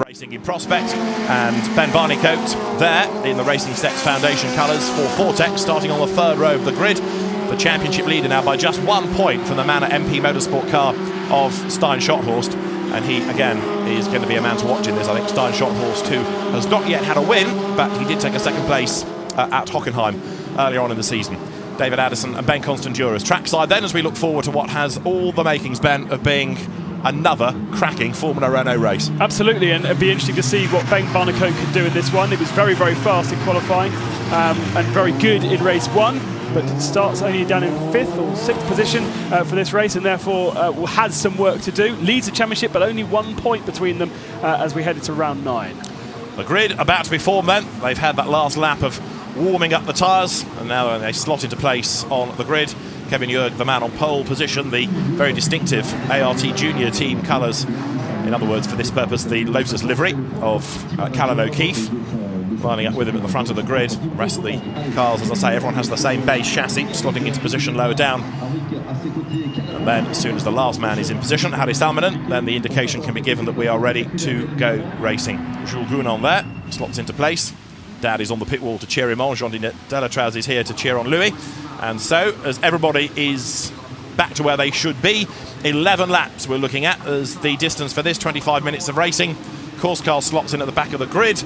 Racing in prospect, and Ben Barneycoat there in the Racing Sets Foundation colours for Vortex, starting on the third row of the grid. The championship leader now by just 1 point from the Manor MP Motorsport car of Steijn Schothorst, and he again is going to be a man to watch in this. I think Steijn Schothorst, who has not yet had a win, but he did take a second place at Hockenheim earlier on in the season. David Addison and Ben Constanduras trackside then, as we look forward to what has all the makings, Ben, of being another cracking Formula Renault race. Absolutely, and it'd be interesting to see what Ben Barneycoat could do in this one. It was very, very fast in qualifying and very good in race one, but starts only down in 5th or 6th position for this race, and therefore has some work to do. Leads the championship, but only 1 point between them as we head into round 9. The grid about to be formed then. They've had that last lap of warming up the tyres, and now they slot into place on the grid. Kevin Jurg, the man on pole position, the very distinctive ART Junior team colours. In other words, for this purpose, the Lotus livery of Callan O'Keefe, lining up with him at the front of the grid. The rest of the cars, as I say, everyone has the same base chassis, slotting into position lower down. And then, as soon as the last man is in position, Harry Salminen, then the indication can be given that we are ready to go racing. Jules Gounon there, slots into place. Dad is on the pit wall to cheer him on. Jean Delatraz is here to cheer on Louis. And so, as everybody is back to where they should be, 11 laps we're looking at as the distance for this 25 minutes of racing. Course car slots in at the back of the grid.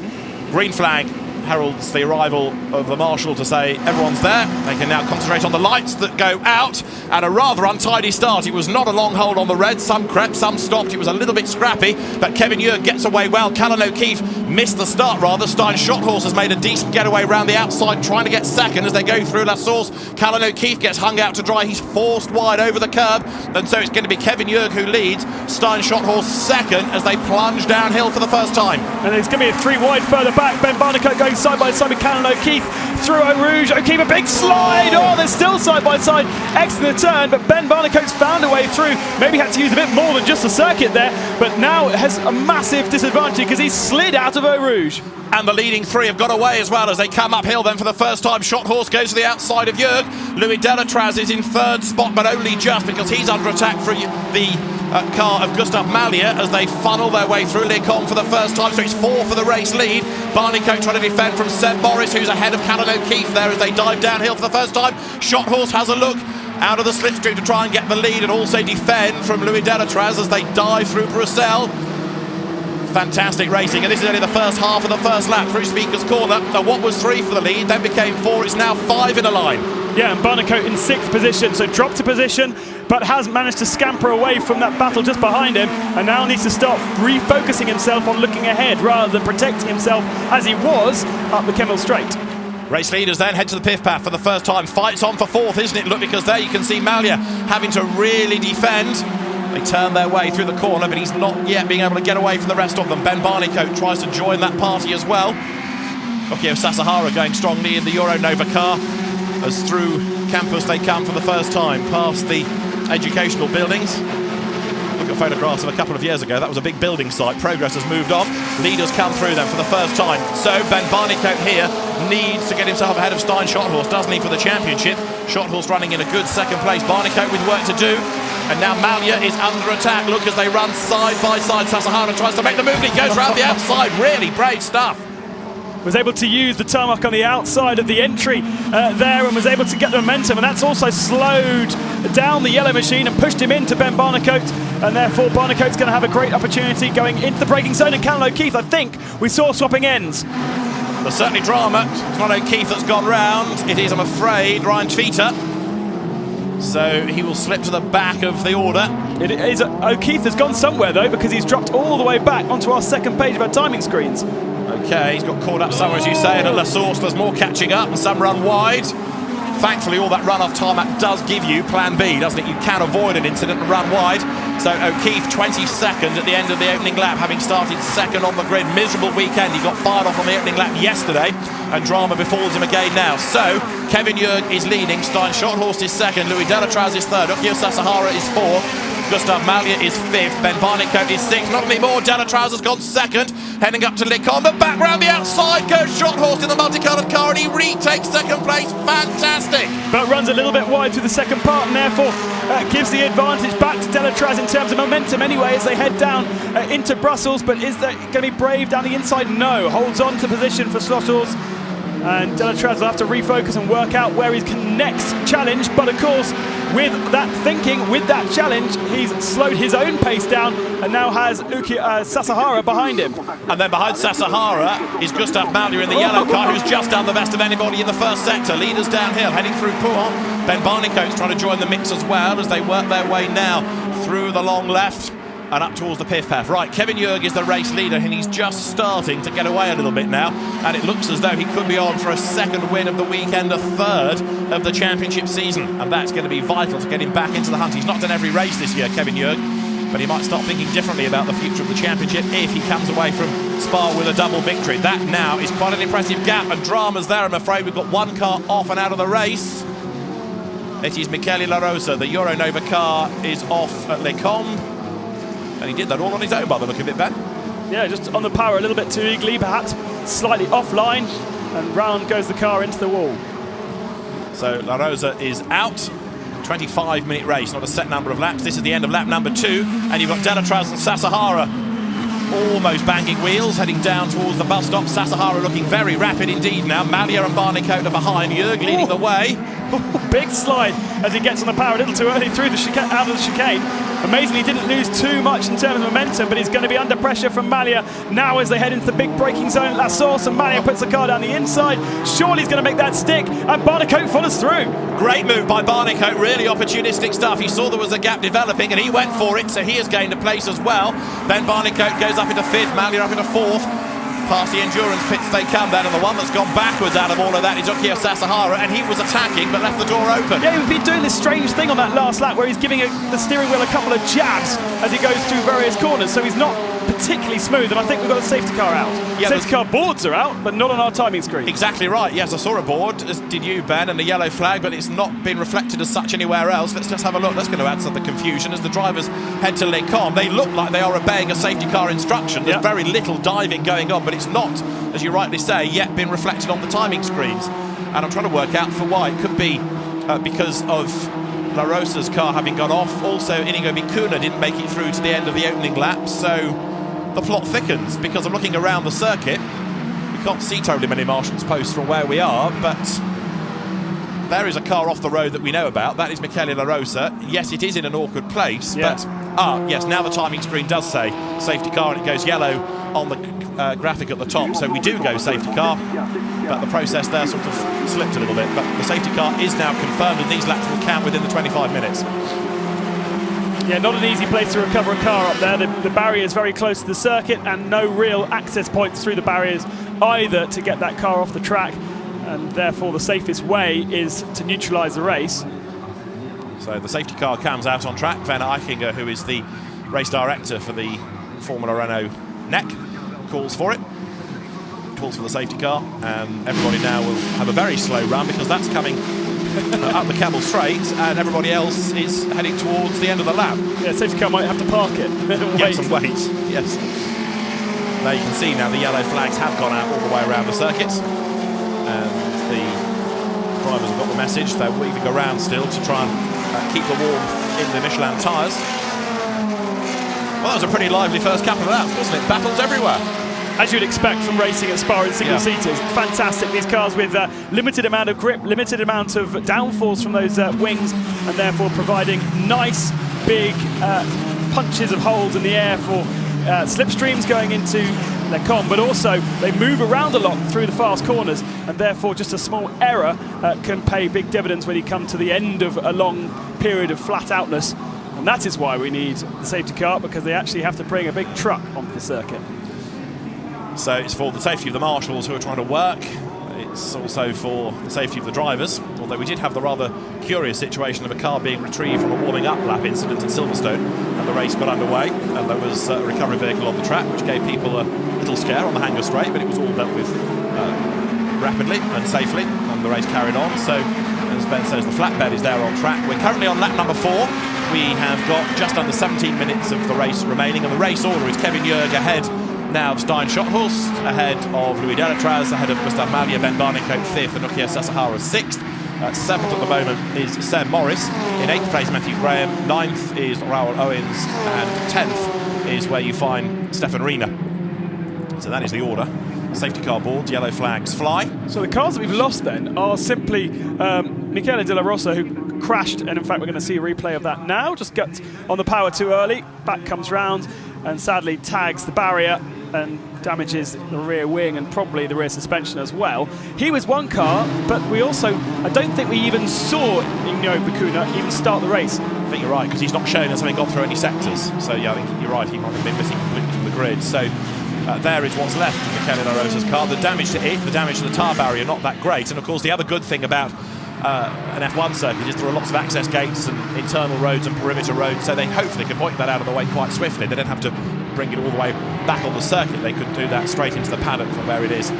Green flag heralds the arrival of the marshal to say everyone's there. They can now concentrate on the lights that go out, and a rather untidy start. It was not a long hold on the red. Some crept, some stopped. It was a little bit scrappy, but Kevin Jurg gets away well. Callan O'Keefe missed the start rather. Steijn Schothorst has made a decent getaway round the outside, trying to get second as they go through La Source. Callan O'Keefe gets hung out to dry. He's forced wide over the curb, and so it's going to be Kevin Jurg who leads. Steijn Schothorst second as they plunge downhill for the first time. And it's going to be a 3 wide further back. Ben Barneycoat going side by side with Callan O'Keefe through Eau Rouge. O'Keefe a big slide. Oh, they're still side by side. Excellent turn, but Ben Barneycoat's found a way through. Maybe had to use a bit more than just the circuit there, but now it has a massive disadvantage because he's slid out of Eau Rouge. And the leading 3 have got away as well as they come uphill then for the first time. Schothorst goes to the outside of Jurg. Louis Delatraz is in 3rd spot, but only just because he's under attack for the car of Gustav Mallier as they funnel their way through Lecombe for the first time. So it's 4 for the race lead. Barneycoat trying to defend from Seb Morris, who's ahead of Callan O'Keefe there as they dive downhill for the first time. Schothorst has a look out of the slipstream to try and get the lead and also defend from Louis Delatraz as they dive through Bruxelles. Fantastic racing, and this is only the first half of the first lap through Speaker's Corner. Now what was 3 for the lead, then became 4, it's now 5 in a line. Yeah, and Barneycoat in 6th position, so dropped a position, but has managed to scamper away from that battle just behind him, and now needs to start refocusing himself on looking ahead rather than protecting himself as he was up the Kemmel Straight. Race leaders then head to the pith path for the first time. Fights on for 4th, isn't it? Look, because there you can see Mallier having to really defend. They turn their way through the corner, but he's not yet being able to get away from the rest of them. Ben Barneycoat tries to join that party as well. Okio Sasahara going strongly in the Euro Nova car as through campus they come for the first time, past the educational buildings. Look at photographs of a couple of years ago. That was a big building site. Progress has moved on. Leaders come through them for the first time. So Ben Barneycoat here needs to get himself ahead of Steijn Schothorst, doesn't he, for the championship? Schothorst running in a good second place. Barneycoat with work to do. And now Mallier is under attack. Look as they run side by side. Sasahara tries to make the move. He goes around the outside. Really brave stuff. Was able to use the tarmac on the outside of the entry there and was able to get the momentum, and that's also slowed down the yellow machine and pushed him into Ben Barneycoat, and therefore Barneycoat's going to have a great opportunity going into the braking zone. And Callan O'Keefe, I think we saw swapping ends. There's certainly drama. It's not O'Keefe that's gone round. It is, I'm afraid, Ryan Tweeter. So he will slip to the back of the order. It is, O'Keefe has gone somewhere though, because he's dropped all the way back onto our second page of our timing screens. Okay, he's got caught up somewhere, as you say, and at La Source there's more catching up and some run wide. Thankfully, all that run-off tarmac does give you plan B, doesn't it? You can avoid an incident and run wide. So O'Keefe 22nd at the end of the opening lap, having started second on the grid. Miserable weekend. He got fired off on the opening lap yesterday, and drama befalls him again now. So Kevin Jurg is leading. Steijn Schothorst is second. Louis Delatraz is third. Okio Sasahara is fourth. Gustav Mallier is 5th, Ben Barneycoat is 6th, not anymore. Delatraz has gone second, heading up to Lecombe, but back round the outside goes Schothorst in the multicoloured car, and he retakes second place. Fantastic! But runs a little bit wide through the second part, and therefore gives the advantage back to Delatraz in terms of momentum anyway as they head down into Brussels. But is that going to be brave down the inside? No. Holds on to position for Schothorst. And Delatraz will have to refocus and work out where he can next challenge. But of course, with that thinking, with that challenge, he's slowed his own pace down and now has Sasahara behind him. And then behind Sasahara is Gustav Malya in the yellow car, who's just done the best of anybody in the first sector. Leaders downhill, heading through Pouhon. Ben Barnicoat's trying to join the mix as well as they work their way now through the long left and up towards the Piff Path. Right, Kevin Jurg is the race leader and he's just starting to get away a little bit now, and it looks as though he could be on for a second win of the weekend, a third of the championship season, and that's going to be vital to get him back into the hunt. He's not done every race this year, Kevin Jurg, but he might start thinking differently about the future of the championship if he comes away from Spa with a double victory. That now is quite an impressive gap, and drama's there, I'm afraid. We've got one car off and out of the race. It is Michele La Rosa. The Euronova car is off at Les Combes. And he did that all on his own by the look of it, Ben. Yeah, just on the power a little bit too eagerly, perhaps slightly offline, and round goes the car into the wall. So La Rosa is out. 25-minute race, not a set number of laps. This is the end of lap number 2, and you've got Delatraz and Sasahara almost banging wheels, heading down towards the bus stop. Sasahara looking very rapid indeed now. Malya and Barnicoat are behind. Jurg leading the way. Big slide as he gets on the power a little too early through the out of the chicane. Amazingly, he didn't lose too much in terms of momentum, but he's going to be under pressure from Malya now as they head into the big braking zone at La Source, and Malya puts the car down the inside. Surely he's going to make that stick, and Barnicoat follows through. Great move by Barnicoat, really opportunistic stuff. He saw there was a gap developing and he went for it, so he has gained a place as well. Then Barnicoat goes up into 5th, Malya up into 4th. Past the endurance pits they come then, and the one that's gone backwards out of all of that is Ukio Sasahara, and he was attacking but left the door open. Yeah, he's been doing this strange thing on that last lap where he's giving the steering wheel a couple of jabs as he goes through various corners, so he's not particularly smooth, and I think we've got a safety car out. Yeah, safety car boards are out, but not on our timing screen. Exactly right, yes, I saw a board, as did you, Ben, and a yellow flag, but it's not been reflected as such anywhere else. Let's just have a look. That's going to add to the confusion as the drivers head to Les Combes. They look like they are obeying a safety car instruction. There's very little diving going on, but it's not, as you rightly say, yet been reflected on the timing screens. And I'm trying to work out for why. It could be because of La Rosa's car having gone off. Also, Inigo Micuna didn't make it through to the end of the opening lap, so the plot thickens, because I'm looking around the circuit. We can't see terribly many marshals posts from where we are, but there is a car off the road that we know about. That is Michele La Rosa. Yes, it is in an awkward place, but yes, now the timing screen does say safety car, and it goes yellow on the graphic at the top, so we do go safety car, but the process there sort of slipped a little bit. But the safety car is now confirmed, and these laps will count within the 25 minutes. Yeah, not an easy place to recover a car up there. The barrier is very close to the circuit, and no real access points through the barriers either to get that car off the track, and therefore the safest way is to neutralise the race. So the safety car comes out on track. Werner Eichinger, who is the race director for the Formula Renault NEC, calls for it. Calls for the safety car, and everybody now will have a very slow run, because that's coming up the Camel Straight, and everybody else is heading towards the end of the lap. Yeah, safety car might have to park it. Yes, and wait. Yes. Now you can see now the yellow flags have gone out all the way around the circuits, and the drivers have got the message. They're weaving around still to try and keep the warmth in the Michelin tyres. Well, that was a pretty lively first couple of laps, wasn't it? Battles everywhere. As you'd expect from racing at Spa in single-seaters. Fantastic. These cars with limited amount of grip, limited amount of downforce from those wings, and therefore providing nice, big punches of holes in the air for slipstreams going into Les Combes, but also they move around a lot through the fast corners, and therefore just a small error can pay big dividends when you come to the end of a long period of flat outness. And that is why we need the safety car, because they actually have to bring a big truck onto the circuit. So it's for the safety of the marshals who are trying to work. It's also for the safety of the drivers, although we did have the rather curious situation of a car being retrieved from a warming up lap incident at Silverstone, and the race got underway, and there was a recovery vehicle on the track, which gave people a little scare on the Hanger Straight, but it was all dealt with rapidly and safely, and the race carried on. So, as Ben says, the flatbed is there on track. We're currently on lap number 4. We have got just under 17 minutes of the race remaining, and the race order is Kevin Jurg ahead now of Steijn Schothorst, ahead of Louis Delatraz, ahead of Gustav Malya, Ben Barnicoat 5th, and Ukio Sasahara 6th. 7th at the moment is Seb Morris. In 8th place, Matthew Graham. 9th is Raoul Owens. And 10th is where you find Stefan Riener. So that is the order. Safety car board, yellow flags fly. So the cars that we've lost then are simply Michele De La Rosa, who crashed, and in fact we're going to see a replay of that now. Just got on the power too early, back comes round, and sadly tags the barrier and damages the rear wing and probably the rear suspension as well. He was one car, but we also, I don't think we even saw Inyo Bakuna even start the race. I think you're right, because he's not shown as having gone through any sectors. So yeah, I think you're right, he might have been missing completely from the grid. So there is what's left of Michele De La Rosa's car. The damage to it, the damage to the tyre barrier, not that great. And of course the other good thing about an F1 circuit is there are lots of access gates and internal roads and perimeter roads, so they hopefully can point that out of the way quite swiftly. They don't have to bring it all the way back on the circuit. They could do that straight into the paddock from where it is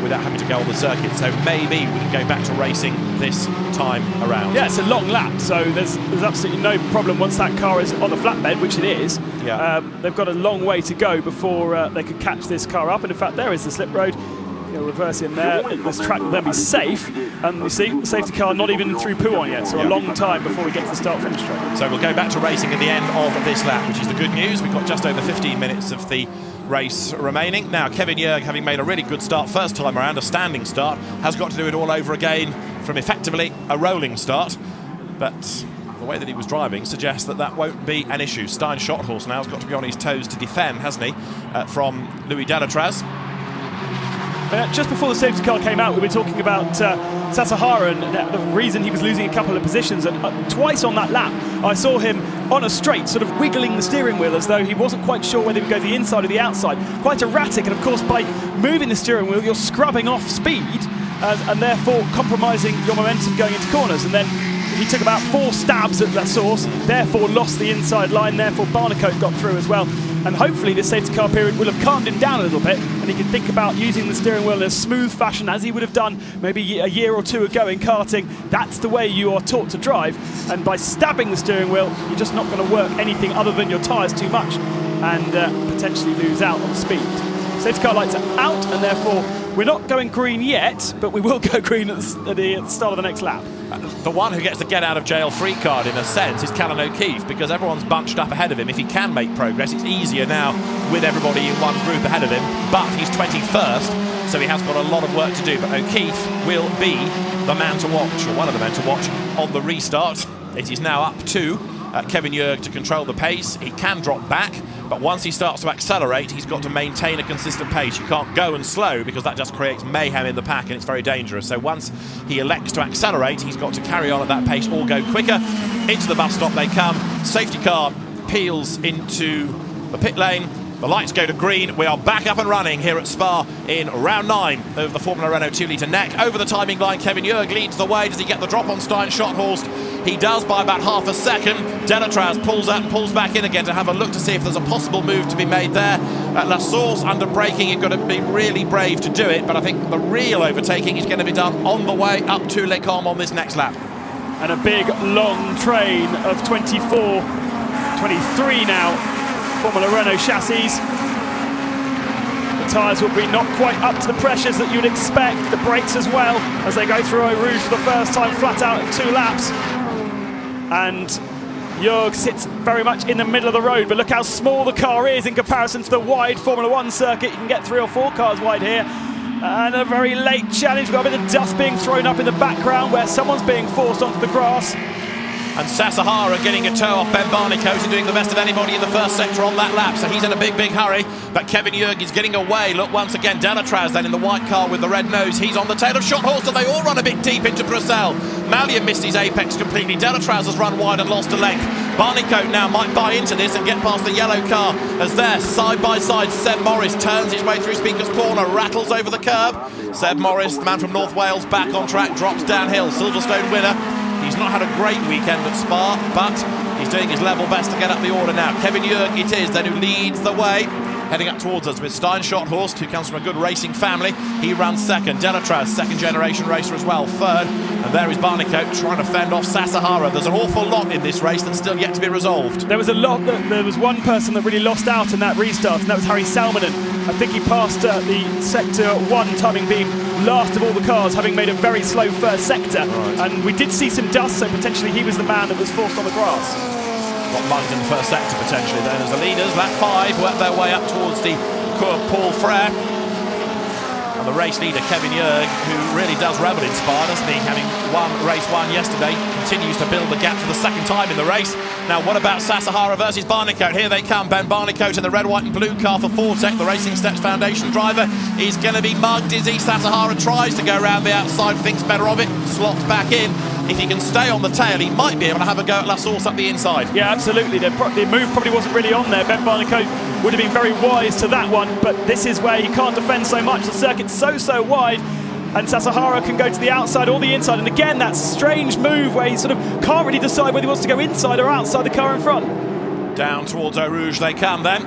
without having to go on the circuit. So maybe we can go back to racing this time around. Yeah, it's a long lap, so there's absolutely no problem once that car is on the flatbed, which it is. Yeah. They've got a long way to go before they could catch this car up. And in fact, there is the slip road. You'll reverse in there. This track will then be safe. And you see, the safety car not even through Pouhon yet, so a long time before we get to the start-finish straight. So we'll go back to racing at the end of this lap, which is the good news. We've got just over 15 minutes of the race remaining. Now, Kevin Jörg, having made a really good start first time around, a standing start, has got to do it all over again from effectively a rolling start. But the way that he was driving suggests that that won't be an issue. Steijn Schothorst now has got to be on his toes to defend, hasn't he, from Louis Delatraz. Just before the safety car came out, we were talking about Sasahara and the reason he was losing a couple of positions. And twice on that lap, I saw him on a straight, sort of wiggling the steering wheel as though he wasn't quite sure whether he would go the inside or the outside. Quite erratic, and of course, by moving the steering wheel, you're scrubbing off speed and therefore compromising your momentum going into corners. And then he took about 4 stabs at that source, therefore lost the inside line, therefore Barnicoat got through as well. And hopefully this safety car period will have calmed him down a little bit, and he can think about using the steering wheel in a smooth fashion as he would have done maybe a year or two ago in karting. That's the way you are taught to drive, and by stabbing the steering wheel, you're just not going to work anything other than your tyres too much and potentially lose out on speed. Safety car lights are out, and therefore we're not going green yet, but we will go green at the start of the next lap. The one who gets the get out of jail free card in a sense is Callan O'Keefe, because everyone's bunched up ahead of him. If he can make progress, it's easier now with everybody in one group ahead of him, but he's 21st, so he has got a lot of work to do. But O'Keefe will be the man to watch, or one of the men to watch, on the restart. It is now up to Kevin Jörg to control the pace. He can drop back, but once he starts to accelerate, he's got to maintain a consistent pace. You can't go and slow, because that just creates mayhem in the pack and it's very dangerous. So once he elects to accelerate, he's got to carry on at that pace or go quicker. Into the bus stop they come. Safety car peels into the pit lane. The lights go to green. We are back up and running here at Spa in round 9 of the Formula Renault 2-litre NEC. Over the timing line, Kevin Jörg leads the way. Does he get the drop on Steijn Schothorst? He does by about half a second. Delatraz pulls out and pulls back in again to have a look to see if there's a possible move to be made there. La Source under braking, you've got to be really brave to do it, but I think the real overtaking is going to be done on the way up to Les Combes on this next lap. And a big long train of 24, 23 now Formula Renault chassis. The tyres will be not quite up to the pressures that you'd expect. The brakes as well, as they go through Eau Rouge for the first time flat out in 2 laps. And Jörg sits very much in the middle of the road, but look how small the car is in comparison to the wide Formula 1 circuit. You can get 3 or 4 cars wide here. And a very late challenge. We've got a bit of dust being thrown up in the background where someone's being forced onto the grass. And Sasahara getting a toe off Ben Barnicoat and doing the best of anybody in the first sector on that lap, so he's in a big hurry. But Kevin Jörg is getting away. Look, once again, Delatraz then in the white car with the red nose. He's on the tail of Schothorst, and they all run a bit deep into Bruxelles. Mallier missed his apex completely. Delatraz has run wide and lost a length. Barnicoat now might buy into this and get past the yellow car, as there, side by side, Seb Morris turns his way through Speaker's Corner, rattles over the curb. Seb Morris, the man from North Wales, back on track, drops downhill. Silverstone winner. He's not had a great weekend at Spa, but he's doing his level best to get up the order now. Kevin Jörg it is then who leads the way, heading up towards us with Steijn Schothorst, who comes from a good racing family. He runs second. Delatraz, second generation racer as well, third. And there is Barnicoat trying to fend off Sasahara. There's an awful lot in this race that's still yet to be resolved. There was one person that really lost out in that restart, and that was Harry Salmonen. I think he passed the sector 1 timing being last of all the cars, having made a very slow first sector. Right. And we did see some dust, so potentially he was the man that was forced on the grass. Got mugged in the first sector potentially then as the leaders. Lap 5 work their way up towards the Cours Paul Frere. And the race leader, Kevin Jurg, who really does revel in Spa, doesn't he? Having won race 1 yesterday, continues to build the gap for the second time in the race. Now, what about Sasahara versus Barnicoat? Here they come. Ben Barnicoat in the red, white and blue car for Fortec, the Racing Steps Foundation driver. He's going to be mugged, is he? Sasahara tries to go around the outside, thinks better of it, slots back in. If he can stay on the tail, he might be able to have a go at La Source up the inside. Yeah, absolutely. The move probably wasn't really on there. Ben Barnicoat would have been very wise to that one, but this is where you can't defend so much. The circuit's so wide, and Sasahara can go to the outside or the inside. And again, that strange move where he sort of can't really decide whether he wants to go inside or outside the car in front. Down towards Eau Rouge they come then.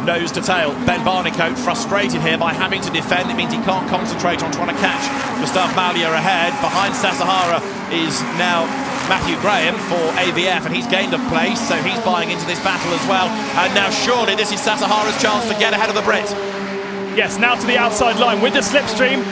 Nose to tail. Ben Barnicoat frustrated here by having to defend. It means he can't concentrate on trying to catch Gustave Mallier ahead. Behind Sasahara is now Matthew Graham for AVF, and he's gained a place, so he's buying into this battle as well. And now surely this is Sasahara's chance to get ahead of the Brit. Yes, now to the outside line with the slipstream.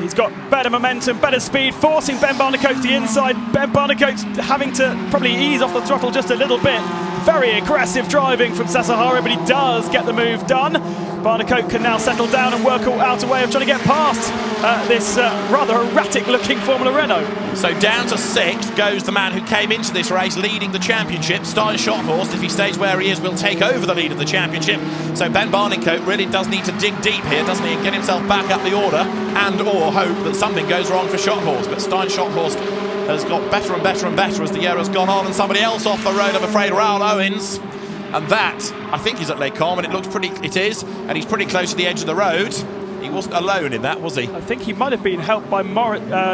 He's got better momentum, better speed, forcing Ben Barnicoat to the inside. Ben Barnicoat having to probably ease off the throttle just a little bit. Very aggressive driving from Sasahara, but he does get the move done. Barnicoat can now settle down and work out a way of trying to get past this rather erratic-looking Formula Renault. So down to 6th goes the man who came into this race leading the championship. Steijn Schothorst, if he stays where he is, will take over the lead of the championship. So Ben Barnicoat really does need to dig deep here, doesn't he, and get himself back up the order, and or hope that something goes wrong for Schothorst. But Steijn Schothorst has got better and better and better as the year has gone on, and somebody else off the road, I'm afraid, Raoul Owens. And that, I think, is at Les Combes, and it is, and he's pretty close to the edge of the road. He wasn't alone in that, was he? I think he might have been helped by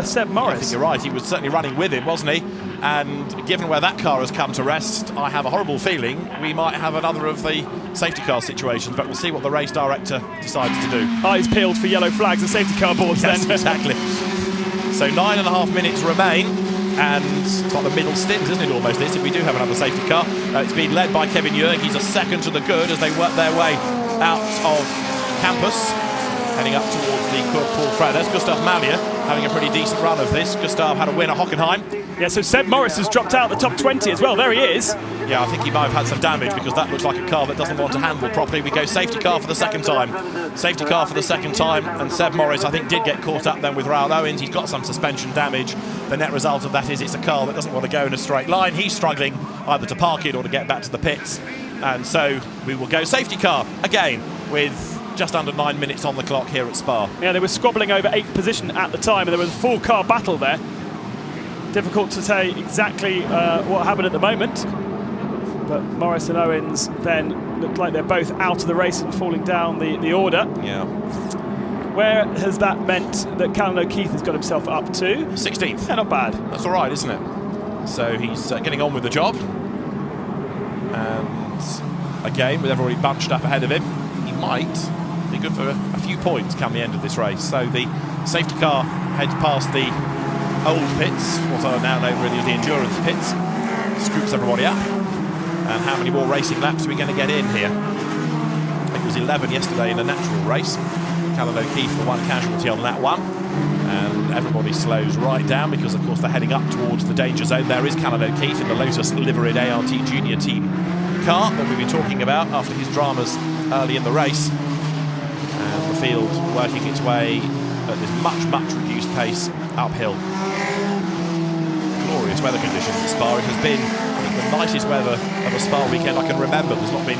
Seb Morris. I think you're right, he was certainly running with him, wasn't he? And given where that car has come to rest, I have a horrible feeling we might have another of the safety car situations, but we'll see what the race director decides to do. Eyes peeled for yellow flags and safety car boards yes, then. Exactly. So 9.5 minutes remain, and it's like the middle stint, isn't it, almost this, if we do have another safety car. It's been led by Kevin Jurg. He's a second to the good as they work their way out of campus, heading up towards the Cours Paul Frere. There's Gustave Mallier having a pretty decent run of this. Gustave had a win at Hockenheim. Yeah, so Seb Morris has dropped out the top 20 as well. There he is. Yeah, I think he might have had some damage because that looks like a car that doesn't want to handle properly. We go safety car for the second time. Safety car for the second time, and Seb Morris, I think, did get caught up then with Raoul Owens. He's got some suspension damage. The net result of that is it's a car that doesn't want to go in a straight line. He's struggling either to park it or to get back to the pits. And so we will go safety car again with just under 9 minutes on the clock here at Spa. Yeah, they were squabbling over 8th position at the time, and there was a full car battle there. Difficult to say exactly what happened at the moment, but Morris and Owens then looked like they're both out of the race and falling down the order. Yeah. Where has that meant that Callum O'Keefe has got himself up to? 16th. Yeah, not bad. That's all right, isn't it? So he's getting on with the job. And again, with everybody bunched up ahead of him, he might be good for a few points come the end of this race. So the safety car heads past the old pits, what are now known really as the endurance pits, scoops everybody up. And how many more racing laps are we going to get in here? I think it was 11 yesterday in a natural race. Callum O'Keefe, the one casualty on that one. And everybody slows right down because, of course, they're heading up towards the danger zone. There is Callum O'Keefe in the Lotus liveried ART Junior Team car that we've been talking about after his dramas early in the race. And the field working its way at this much reduced pace uphill. Glorious weather conditions at Spa. It has been, I think, the nicest weather of a Spa weekend I can remember. There's not been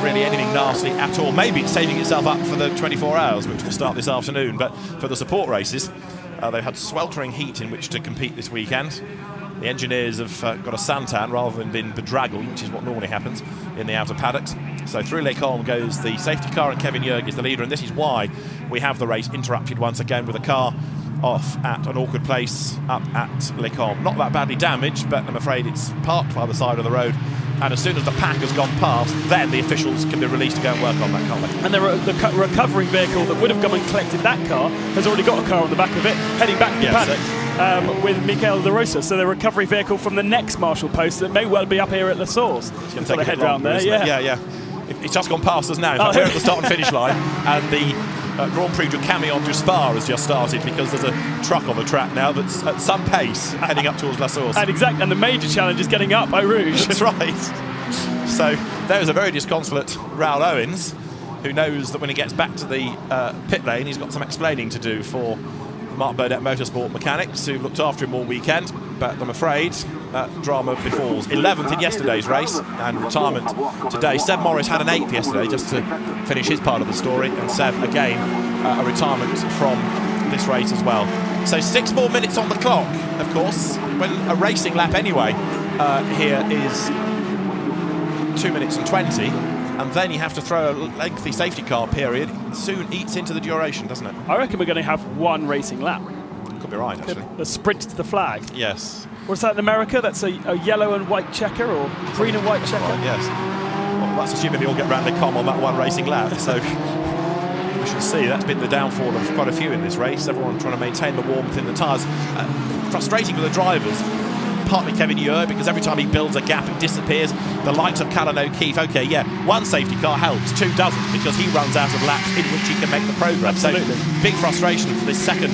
really anything nasty at all. Maybe it's saving itself up for the 24 hours, which will start this afternoon. But for the support races, they've had sweltering heat in which to compete this weekend. The engineers have got a suntan rather than been bedraggled, which is what normally happens in the outer paddocks. So through Les Combes goes the safety car, and Kevin Jurg is the leader, and this is why we have the race interrupted once again with a car off at an awkward place up at Les Combes. Not that badly damaged, but I'm afraid it's parked by the side of the road and as soon as the pack has gone past, then the officials can be released to go and work on that, can't they? And the recovery vehicle that would have come and collected that car has already got a car on the back of it, heading back to the paddock with Michael De Rosa. So the recovery vehicle from the next marshal post that may well be up here at La Source. It's going to take a head round there, yeah. It's just gone past us now. In fact, we're at the start and finish line, and the Grand Prix du Camion du Spa has just started because there's a truck on the track now that's at some pace heading up towards La Source. And the major challenge is getting up Eau Rouge. That's right. So there's a very disconsolate Raoul Owens, who knows that when he gets back to the pit lane, he's got some explaining to do for Mark Burnett Motorsport mechanics, who looked after him all weekend. But I'm afraid drama befalls. 11th in yesterday's race and retirement today. Seb Morris had an 8th yesterday, just to finish his part of the story, and Seb again a retirement from this race as well. So 6 more minutes on the clock, of course, when a racing lap anyway here is 2 minutes and 20, and then you have to throw a lengthy safety car period. It soon eats into the duration, doesn't it? I reckon we're going to have one racing lap. Could be right, actually. A sprint to the flag. Yes. What's that in America? That's a yellow and white checker, or green and white checker? Right, yes. Well, that's assuming they all get round the com on that one racing lap, so we shall see. That's been the downfall of quite a few in this race. Everyone trying to maintain the warmth in the tyres. Frustrating for the drivers. Partly Kevin Ure, because every time he builds a gap it disappears. The likes of Callan O'Keefe, okay, yeah, one safety car helps, 2 doesn't, because he runs out of laps in which he can make the progress. Absolutely. So big frustration for this second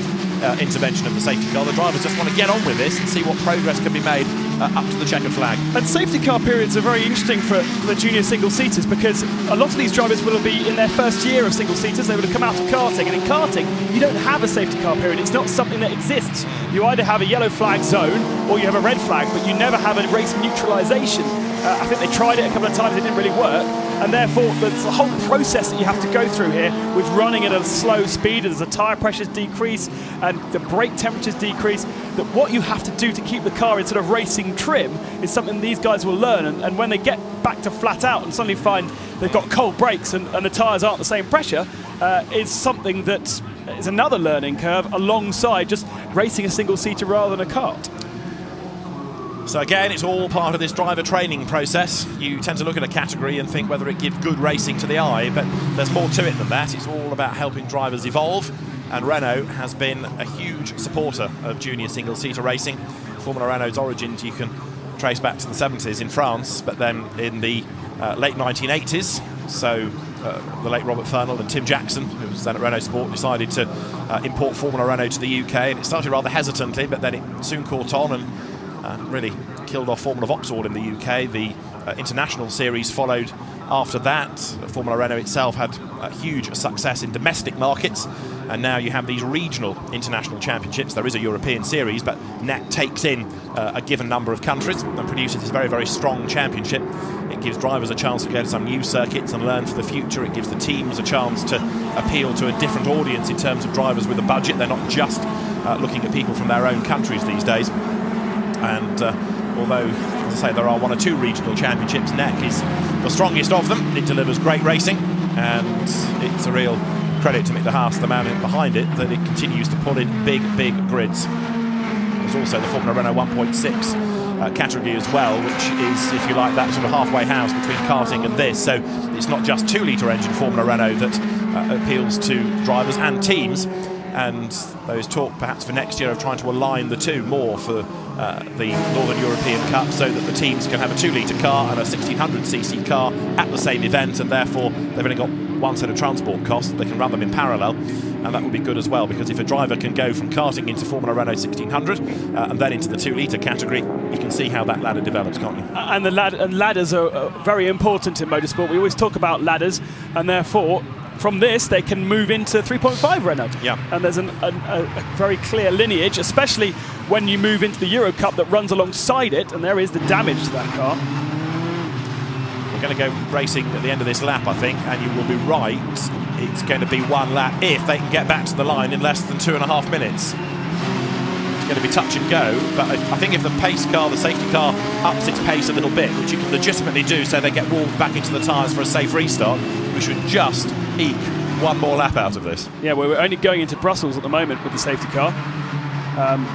intervention of the safety car. The drivers just want to get on with this and see what progress can be made up to the checkered flag. And safety car periods are very interesting for the junior single-seaters, because a lot of these drivers will be in their first year of single-seaters. They would have come out of karting, and in karting you don't have a safety car period. It's not something that exists. You either have a yellow flag zone or you have a red flag, but you never have a race neutralisation. I think they tried it a couple of times, it didn't really work, and therefore there's a whole process that you have to go through here with running at a slow speed as the tyre pressures decrease and the brake temperatures decrease. That what you have to do to keep the car in sort of racing trim is something these guys will learn, and when they get back to flat out and suddenly find they've got cold brakes and the tyres aren't the same pressure, is something that is another learning curve alongside just racing a single-seater rather than a kart. So again, it's all part of this driver training process. You tend to look at a category and think whether it gives good racing to the eye, but there's more to it than that. It's all about helping drivers evolve, and Renault has been a huge supporter of junior single-seater racing. Formula Renault's origins you can trace back to the 70s in France, but then in the late 1980s, so the late Robert Fernald and Tim Jackson, who was then at Renault Sport, decided to import Formula Renault to the UK, and it started rather hesitantly, but then it soon caught on and really killed off Formula Vauxhall in the UK. The international series followed after that. Formula Renault itself had a huge success in domestic markets, and now you have these regional international championships. There is a European series, but NEC takes in a given number of countries and produces this very, very strong championship. It gives drivers a chance to go to some new circuits and learn for the future. It gives the teams a chance to appeal to a different audience in terms of drivers with a budget. They're not just looking at people from their own countries these days. And although, as I say, there are 1 or 2 regional championships, NEC is the strongest of them. It delivers great racing, and it's a real credit to Mick de Haas, the man behind it, that it continues to pull in big, big grids. There's also the Formula Renault 1.6 category as well, which is, if you like, that sort of halfway house between karting and this. So it's not just 2-litre engine Formula Renault that appeals to drivers and teams. And those talk perhaps for next year of trying to align the two more for the Northern European Cup, so that the teams can have a 2-litre car and a 1600cc car at the same event, and therefore they've only got one set of transport costs. They can run them in parallel, and that would be good as well, because if a driver can go from karting into Formula Renault 1600 and then into the 2-litre category, you can see how that ladder develops, can't you? And ladders are very important in motorsport. We always talk about ladders, and therefore from this they can move into 3.5 Renault. Yeah. And there's a very clear lineage, especially when you move into the Euro Cup that runs alongside it, and there is the damage to that car. We're going to go racing at the end of this lap, I think, and you will be right. It's going to be 1 lap if they can get back to the line in less than 2.5 minutes. It's going to be touch and go, but I think if the pace car, the safety car, ups its pace a little bit, which you can legitimately do so they get warmed back into the tyres for a safe restart, we should just eke 1 more lap out of this. Yeah, we're only going into Brussels at the moment with the safety car.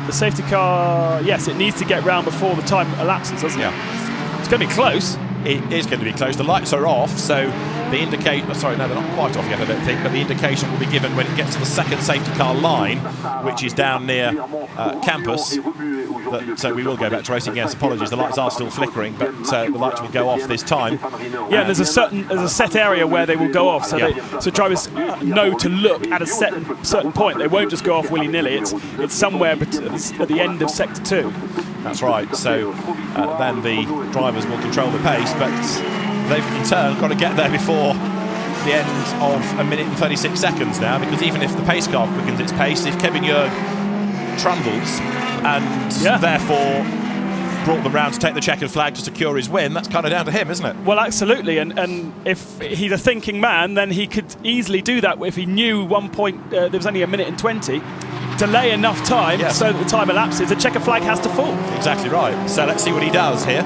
The safety car, yes, it needs to get round before the time elapses, doesn't it? Yeah. It's going to be close. it is going to be close. The lights are off, so the indicator, sorry, no, they're not quite off yet, I don't think, but the indication will be given when it gets to the second safety car line, which is down near campus. So we will go back to racing again. Apologies, the lights are still flickering, but the lights will go off this time. Yeah, there's a set area where they will go off, so so drivers know to look at a certain point. They won't just go off willy-nilly. It's somewhere at the end of sector 2. That's right. So then the drivers will control the pace, but they've in turn got to get there before the end of 1 minute and 36 seconds now, because even if the pace car quickens its pace, if Kevin Jörg trundles and therefore brought them round to take the checkered flag to secure his win, that's kind of down to him, isn't it? Well, absolutely, and if he's a thinking man, then he could easily do that if he knew one point there was only 1 minute and 20, delay enough time so that the time elapses, the checkered flag has to fall. Exactly right. So let's see what he does here.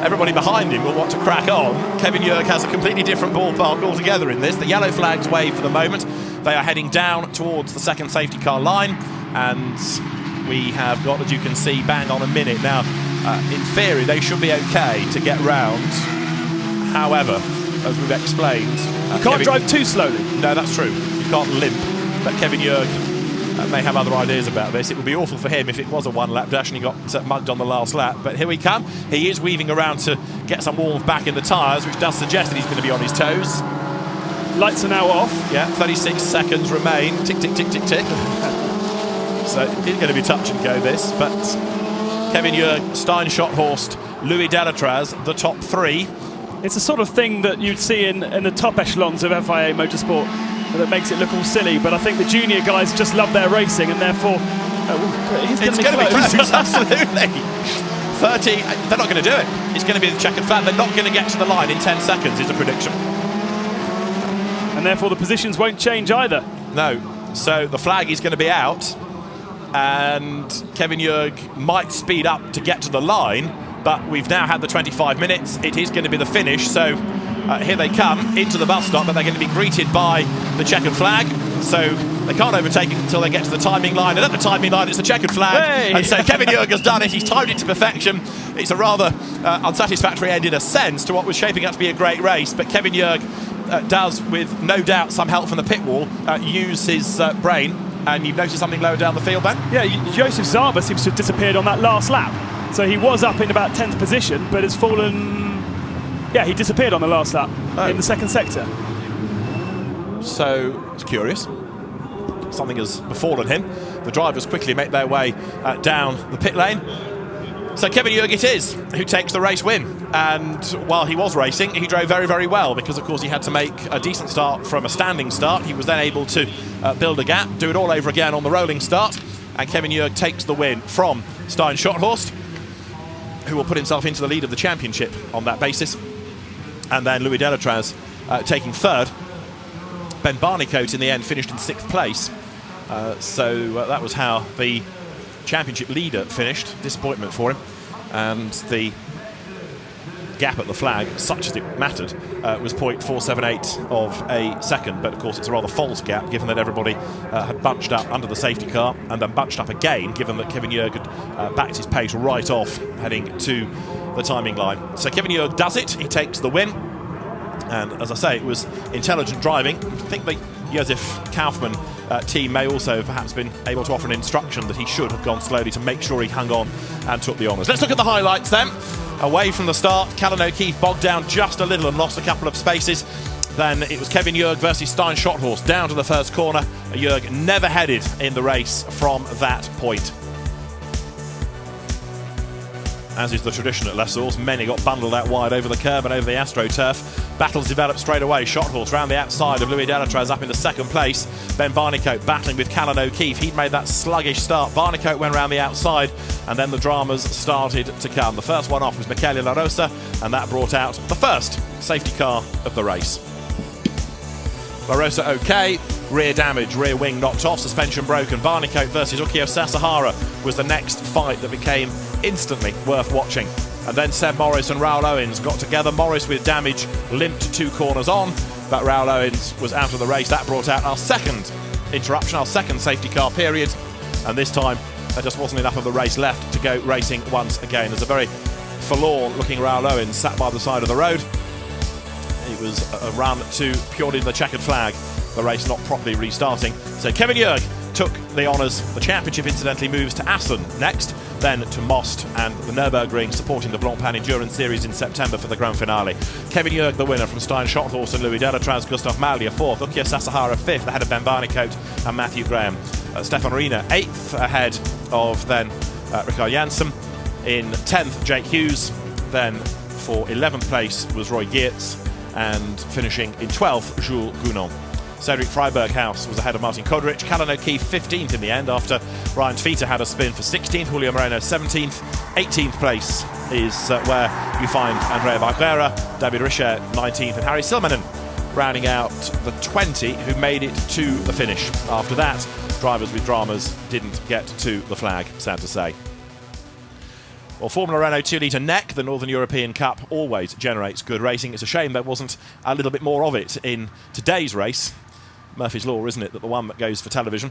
Everybody behind him will want to crack on. Kevin Jörg has a completely different ballpark altogether in this. The yellow flags wave for the moment. They are heading down towards the second safety car line, and we have got, as you can see, bang on 1 minute. Now, in theory, they should be okay to get round. However, as we've explained... you can't drive too slowly. No, that's true. You can't limp. But Kevin Jörg may have other ideas about this. It would be awful for him if it was a one-lap dash and he got mugged on the last lap. But here we come. He is weaving around to get some warmth back in the tyres, which does suggest that he's going to be on his toes. Lights are now off. Yeah, 36 seconds remain. Tick, tick, tick, tick, tick. So it's going to be touch and go, this. But Kevin Jörg, Steijn Schothorst, Louis Delatraz, the top three. It's the sort of thing that you'd see in the top echelons of FIA motorsport that makes it look all silly, but I think the junior guys just love their racing, and therefore it's going to be close. Absolutely. 30, they're not going to do it. It's going to be the checkered flag. They're not going to get to the line in 10 seconds is a prediction. And therefore the positions won't change either. No. So the flag is going to be out, and Kevin Jörg might speed up to get to the line, but we've now had the 25 minutes. It is going to be the finish, so here they come into the bus stop, but they're going to be greeted by the checkered flag, so they can't overtake it until they get to the timing line, and at the timing line it's the checkered flag. Hey! And so Kevin Jörg has done it. He's timed it to perfection. It's a rather unsatisfactory end in a sense to what was shaping up to be a great race, but Kevin Jörg does, with no doubt some help from the pit wall, use his brain. And you've noticed something lower down the field, Ben? Yeah, Joseph Zaba seems to have disappeared on that last lap. So he was up in about 10th position, but has fallen... Yeah, he disappeared on the last lap in the second sector. So, it's curious. Something has befallen him. The drivers quickly make their way down the pit lane. So Kevin Jörg it is who takes the race win. And while he was racing, he drove very, very well, because, of course, he had to make a decent start from a standing start. He was then able to build a gap, do it all over again on the rolling start. And Kevin Jörg takes the win from Steijn Schothorst, who will put himself into the lead of the championship on that basis. And then Louis Delatraz taking third. Ben Barnicoat in the end finished in 6th place. So that was how the championship leader finished. Disappointment for him. And the gap at the flag, such as it mattered, was 0.478 of a second. But of course it's a rather false gap, given that everybody had bunched up under the safety car and then bunched up again, given that Kevin Jörg had backed his pace right off heading to the timing line. So Kevin Jörg does it. He takes the win. And as I say, it was intelligent driving. I think the Josef Kaufmann team may also have perhaps been able to offer an instruction that he should have gone slowly to make sure he hung on and took the honours. Let's look at the highlights then. Away from the start, Callan O'Keefe bogged down just a little and lost a couple of spaces. Then it was Kevin Jörg versus Steijn Schothorst down to the first corner. Jörg never headed in the race from that point. As is the tradition at Les Sources, many got bundled out wide over the curb and over the AstroTurf. Battles developed straight away. Schothorst round the outside of Louis Delatraz up into second place. Ben Barnicoat battling with Callan O'Keefe. He'd made that sluggish start. Barnicoat went round the outside, and then the dramas started to come. The first one off was Michele La Rosa, and that brought out the first safety car of the race. La Rosa okay, rear damage, rear wing knocked off, suspension broken. Barnicoat versus Ukio Sasahara was the next fight that became instantly worth watching. And then Seb Morris and Raoul Owens got together. Morris with damage limped 2 corners on, but Raoul Owens was out of the race. That brought out our second interruption, our second safety car period. And this time, there just wasn't enough of the race left to go racing once again. There's a very forlorn-looking Raoul Owens sat by the side of the road. It was a run to purely the checkered flag, the race not properly restarting. So Kevin Jurg took the honours. The championship incidentally moves to Assen next, then to Most and the Nürburgring, supporting the Blancpain Endurance Series in September for the grand finale. Kevin Jurg, the winner, from Steijn Schothorst and Louis Delatraz. Gustav Malja fourth, Ukya Sasahara fifth, ahead of Ben Barnicoat and Matthew Graham. Stefan Riener eighth, ahead of then Ricard Janssen. In 10th, Jake Hughes. Then for 11th place was Roy Geertz, and finishing in 12th, Jules Gounon. Cedric Freiberghaus was ahead of Martin Kodrich. Callan O'Keefe 15th in the end after Ryan Feiter had a spin for 16th. Julio Moreno 17th. 18th place is where you find Andrea Barrera, David Richet 19th, and Harry Silmanen rounding out the 20 who made it to the finish. After that, drivers with dramas didn't get to the flag, sad to say. Well, Formula Renault 2.0 NEC, the Northern European Cup, always generates good racing. It's a shame there wasn't a little bit more of it in today's race. Murphy's Law, isn't it, that the one that goes for television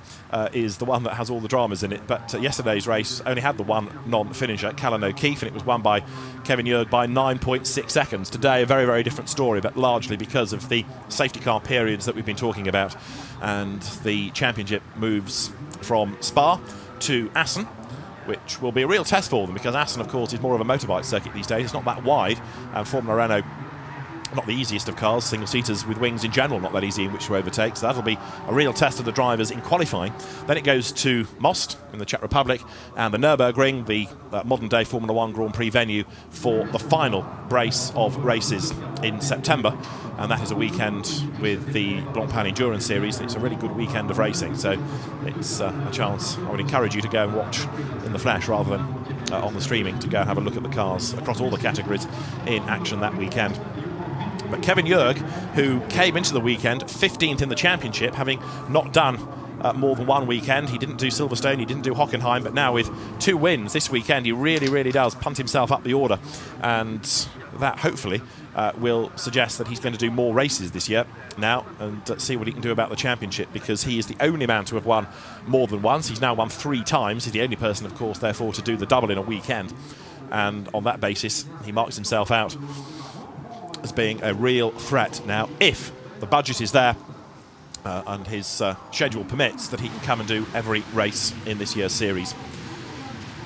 is the one that has all the dramas in it. But yesterday's race only had the one non-finisher, Callan O'Keefe, and it was won by Kevin Jurg by 9.6 seconds. Today, a very, very different story, but largely because of the safety car periods that we've been talking about. And the championship moves from Spa to Assen, which will be a real test for them, because Assen, of course, is more of a motorbike circuit these days. It's not that wide, and Formula Renault, not the easiest of cars, single-seaters with wings in general, not that easy in which to overtake, so that'll be a real test of the drivers in qualifying. Then it goes to Most in the Czech Republic, and the Nürburgring, the modern-day Formula 1 Grand Prix venue, for the final brace of races in September, and that is a weekend with the Blancpain Endurance Series. It's a really good weekend of racing, so it's a chance I would encourage you to go and watch in the flesh rather than on the streaming, to go and have a look at the cars across all the categories in action that weekend. But Kevin Jurg, who came into the weekend 15th in the championship, having not done more than one weekend. He didn't do Silverstone, he didn't do Hockenheim, but now with 2 wins this weekend, he really, really does punt himself up the order. And that hopefully will suggest that he's going to do more races this year now and see what he can do about the championship, because he is the only man to have won more than once. He's now won 3 times. He's the only person, of course, therefore, to do the double in a weekend. And on that basis, he marks himself out as being a real threat now, if the budget is there and his schedule permits, that he can come and do every race in this year's series.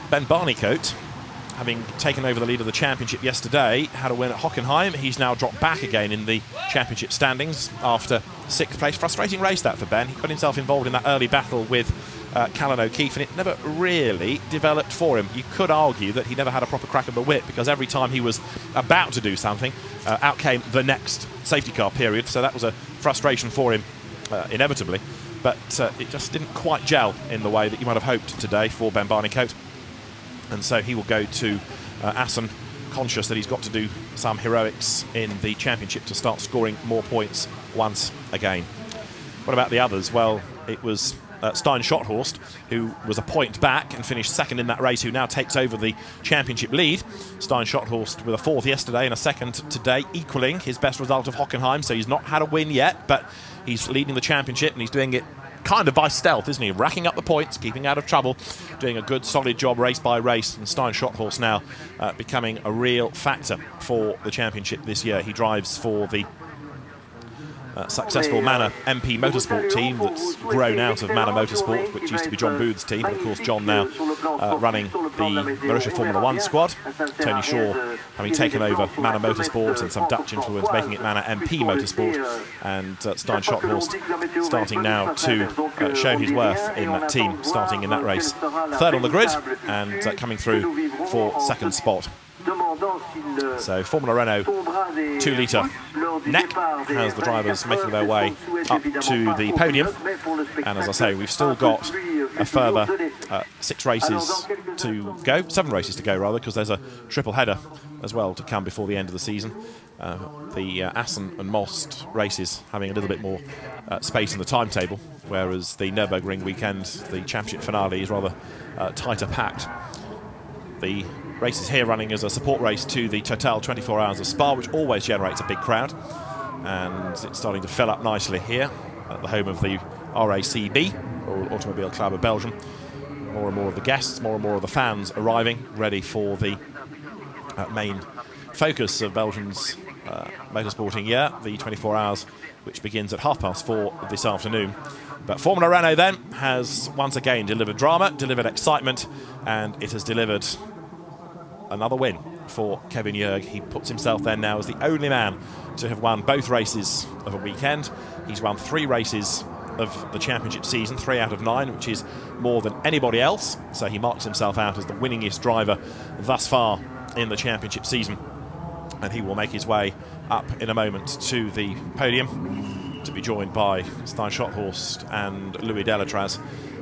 Ben Barnicoat, having taken over the lead of the championship yesterday, had a win at Hockenheim. He's now dropped back again in the championship standings after 6th place. Frustrating race that for Ben. He got himself involved in that early battle with Callan O'Keefe, and it never really developed for him. You could argue that he never had a proper crack of the whip, because every time he was about to do something, out came the next safety car period, so that was a frustration for him inevitably. But it just didn't quite gel in the way that you might have hoped today for Ben Barnicoat, and so he will go to Assen, conscious that he's got to do some heroics in the championship to start scoring more points once again. What about the others? Well, it was Steijn Schothorst, who was a point back and finished 2nd in that race, who now takes over the championship lead. Steijn Schothorst with a 4th yesterday and a 2nd today, equaling his best result of Hockenheim, so he's not had a win yet, but he's leading the championship, and he's doing it kind of by stealth, isn't he? Racking up the points, keeping out of trouble, doing a good solid job race by race, and Steijn Schothorst now becoming a real factor for the championship this year. He drives for the successful Manor MP Motorsport team that's grown out of Manor Motorsport, which used to be John Booth's team. Of course, John now running the Marussia Formula 1 squad. Tony Shaw having taken over Manor Motorsport and some Dutch influence, making it Manor MP Motorsport. And Steijn Schothorst starting now to show his worth in that team, starting in that race 3rd on the grid and coming through for 2nd spot. So Formula Renault 2.0 NEC has the drivers making their way up to the podium, and as I say, we've still got a further 6 races to go, 7 races to go rather, because there's a triple header as well to come before the end of the season. The Assen and Most races having a little bit more space in the timetable, whereas the Nürburgring weekend, the championship finale, is rather tighter packed. The race is here running as a support race to the Total 24 Hours of Spa, which always generates a big crowd, and it's starting to fill up nicely here at the home of the RACB, or Automobile Club of Belgium. More and more of the guests, more and more of the fans arriving, ready for the main focus of Belgium's motorsporting year, the 24 hours, which begins at 4:30 this afternoon. But Formula Renault then has once again delivered drama, delivered excitement, and it has delivered another win for Kevin Jurg. He puts himself then now as the only man to have won both races of a weekend. He's won 3 races of the championship season, 3 out of 9, which is more than anybody else. So he marks himself out as the winningest driver thus far in the championship season. And he will make his way up in a moment to the podium to be joined by Steijn Schothorst and Louis Delatraz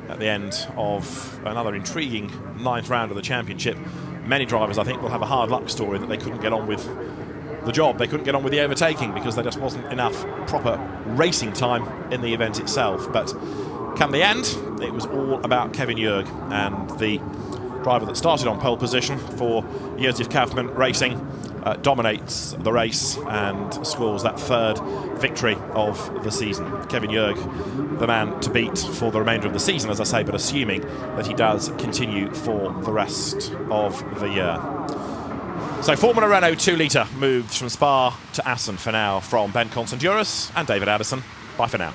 at the end of another intriguing 9th round of the championship. Many drivers, I think, will have a hard luck story that they couldn't get on with the job. They couldn't get on with the overtaking because there just wasn't enough proper racing time in the event itself. But come the end, it was all about Kevin Jurg, and the driver that started on pole position for Josef Kaufmann Racing dominates the race and scores that 3rd victory of the season. Kevin Jurg, the man to beat for the remainder of the season, as I say, but assuming that he does continue for the rest of the year. So Formula Renault 2-litre moves from Spa to Assen for now. From Ben Constanduros and David Addison, bye for now.